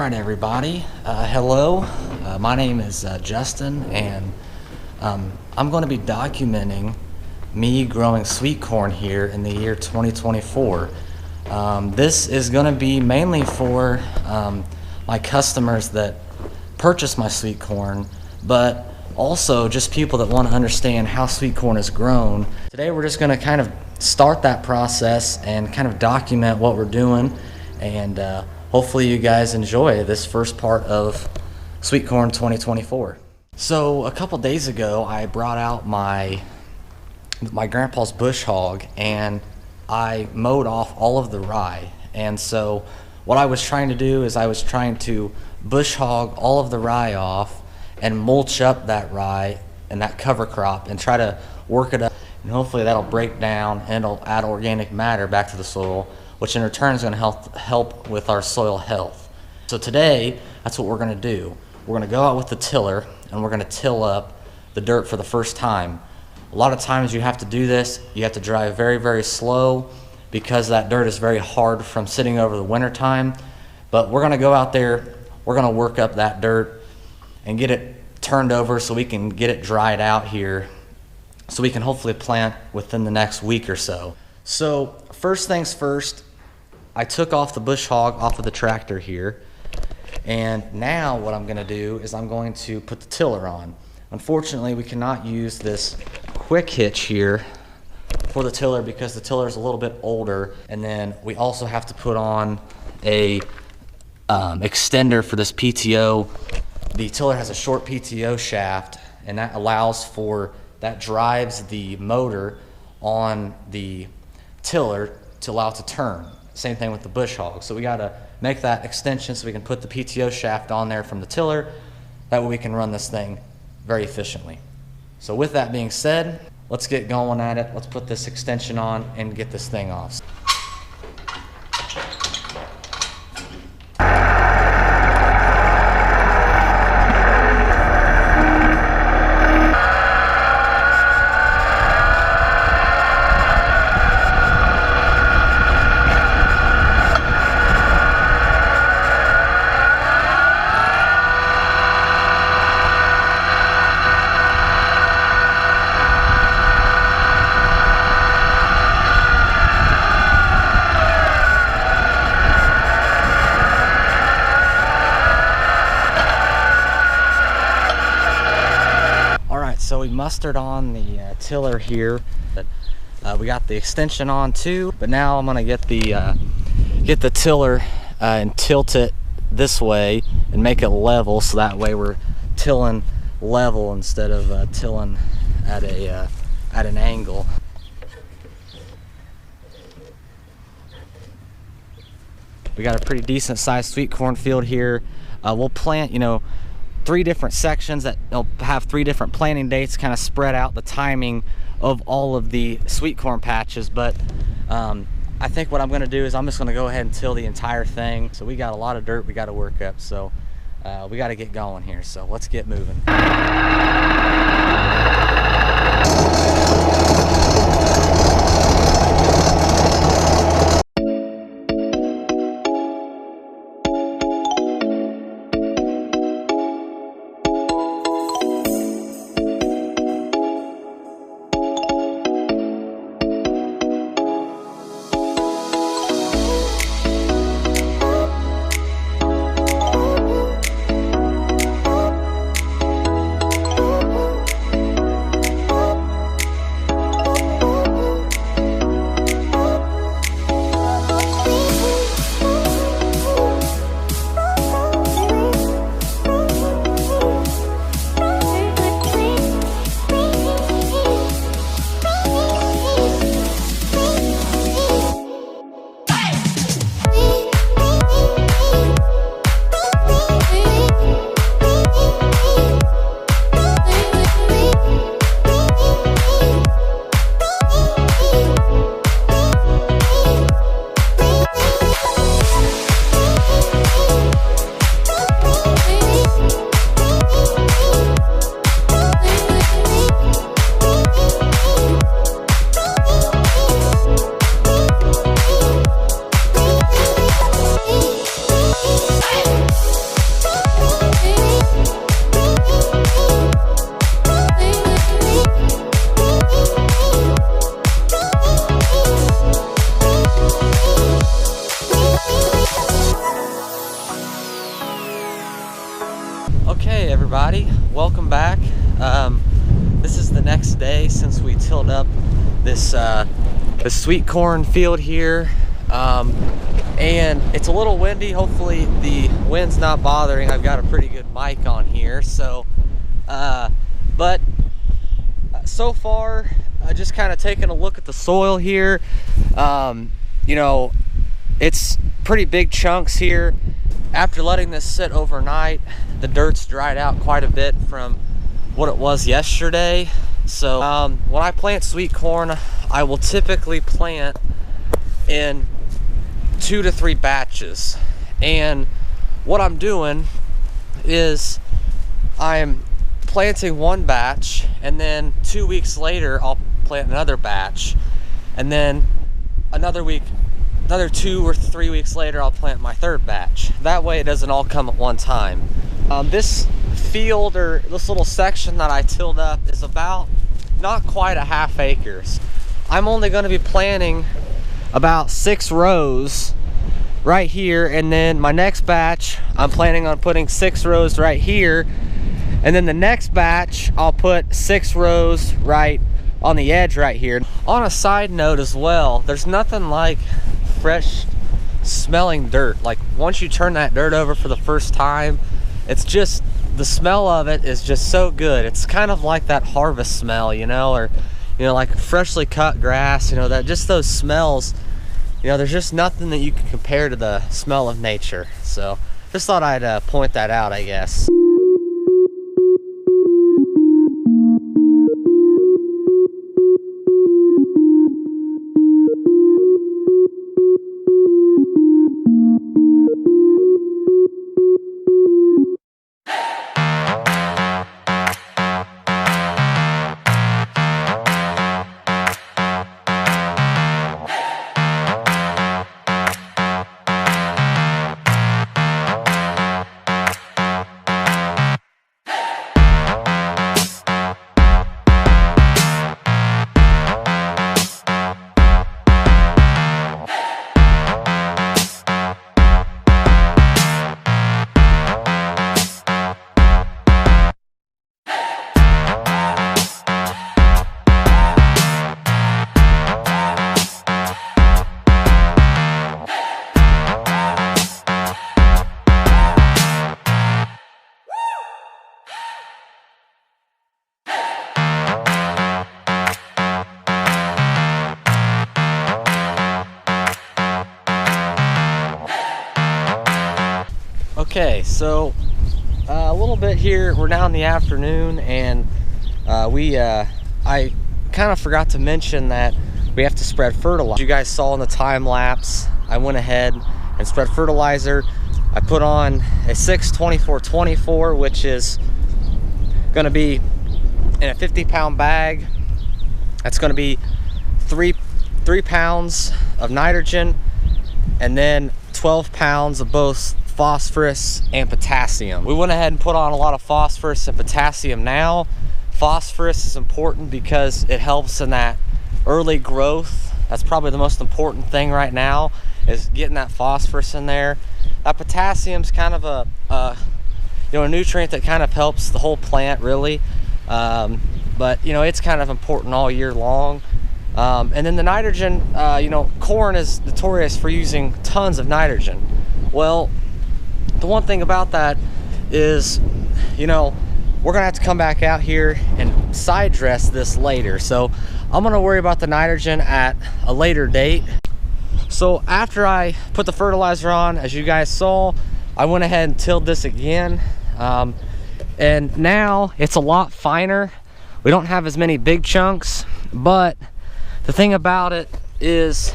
Alright everybody, hello, my name is Justin, and I'm going to be documenting me growing sweet corn here in the year 2024. This is going to be mainly for my customers that purchase my sweet corn, but also just people that want to understand how sweet corn is grown. Today we're just going to kind of start that process and kind of document what we're doing, and hopefully you guys enjoy this first part of Sweet Corn 2024. So a couple days ago I brought out my grandpa's bush hog and I mowed off all of the rye. And so what I was trying to do is I was trying to bush hog all of the rye off and mulch up that rye and that cover crop and try to work it up, and hopefully that'll break down and it'll add organic matter back to the soil, which in return is going to help with our soil health. So today, that's what we're going to do. We're going to go out with the tiller and we're going to till up the dirt for the first time. A lot of times you have to do this, you have to drive very, very slow because that dirt is very hard from sitting over the winter time. But we're going to go out there, we're going to work up that dirt and get it turned over so we can get it dried out here so we can hopefully plant within the next week or so. So first things first, I took off the bush hog off of the tractor here, and now what I'm going to do is I'm going to put the tiller on. Unfortunately, we cannot use this quick hitch here for the tiller because the tiller is a little bit older, and then we also have to put on a extender for this PTO. The tiller has a short PTO shaft, and that drives the motor on the tiller to allow it to turn. Same thing with the bush hog. So we got to make that extension so we can put the PTO shaft on there from the tiller. That way we can run this thing very efficiently. So with that being said, let's get going at it. Let's put this extension on and get this thing off. So we mustered on the tiller here. We got the extension on too, but now I'm gonna get the tiller and tilt it this way and make it level, so that way we're tilling level instead of tilling at an angle. We got a pretty decent sized sweet corn field here. We'll plant, 3 different sections that will have 3 different planting dates, kind of spread out the timing of all of the sweet corn patches. But I think what I'm going to do is I'm just going to go ahead and till the entire thing. So we got a lot of dirt we got to work up, so we got to get going here. So let's get moving. Okay, everybody, welcome back. This is the next day since we tilled up this sweet corn field here, and it's a little windy. Hopefully the wind's not bothering. I've got a pretty good mic on here, so but so far just kind of taking a look at the soil here. You know, it's pretty big chunks here. After letting this sit overnight, the dirt's dried out quite a bit from what it was yesterday. So when I plant sweet corn, I will typically plant in 2 to 3 batches. And what I'm doing is I'm planting one batch, and then 2 weeks later I'll plant another batch, and then another 2 or 3 weeks later I'll plant my third batch. That way it doesn't all come at one time. This field, or this little section that I tilled up, is about not quite a half acres. I'm only going to be planting about 6 rows right here, and then my next batch I'm planning on putting 6 rows right here, and then the next batch I'll put 6 rows right on the edge right here. On a side note as well, there's nothing like fresh smelling dirt. Like, once you turn that dirt over for the first time, it's just, the smell of it is just so good. It's kind of like that harvest smell, you know, or, you know, like freshly cut grass, you know, that just those smells, you know, there's just nothing that you can compare to the smell of nature. So just thought I'd point that out, I guess. Okay, so a little bit here, we're now in the afternoon, and I kind of forgot to mention that we have to spread fertilizer. You guys saw in the time lapse, I went ahead and spread fertilizer. I put on a 6-24-24, which is going to be in a 50-pound bag. That's going to be three pounds of nitrogen, and then 12 pounds of both phosphorus and potassium. We went ahead and put on a lot of phosphorus and potassium now. Phosphorus is important because it helps in that early growth. That's probably the most important thing right now, is getting that phosphorus in there. That potassium's kind of a you know, a nutrient that kind of helps the whole plant, really. But you know, it's kind of important all year long. And then the nitrogen, you know, corn is notorious for using tons of nitrogen. Well, the one thing about that is, you know, we're gonna have to come back out here and side dress this later. So I'm gonna worry about the nitrogen at a later date. So after I put the fertilizer on, as you guys saw, I went ahead and tilled this again. And now it's a lot finer. We don't have as many big chunks, but the thing about it is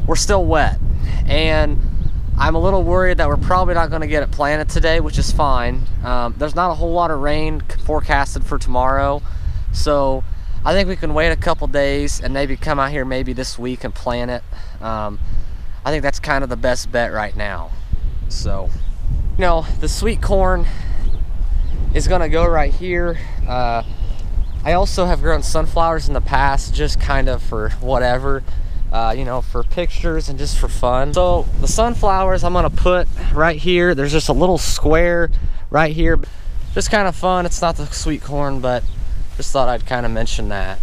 we're still wet, and I'm a little worried that we're probably not going to get it planted today, which is fine. There's not a whole lot of rain forecasted for tomorrow, so I think we can wait a couple days and maybe come out here maybe this week and plant it. I think that's kind of the best bet right now. So, you know, the sweet corn is going to go right here. I also have grown sunflowers in the past, just kind of for whatever. You know, for pictures and just for fun. So the sunflowers I'm gonna put right here. There's just a little square right here. just kind of fun. It's not the sweet corn, but just thought I'd kind of mention that.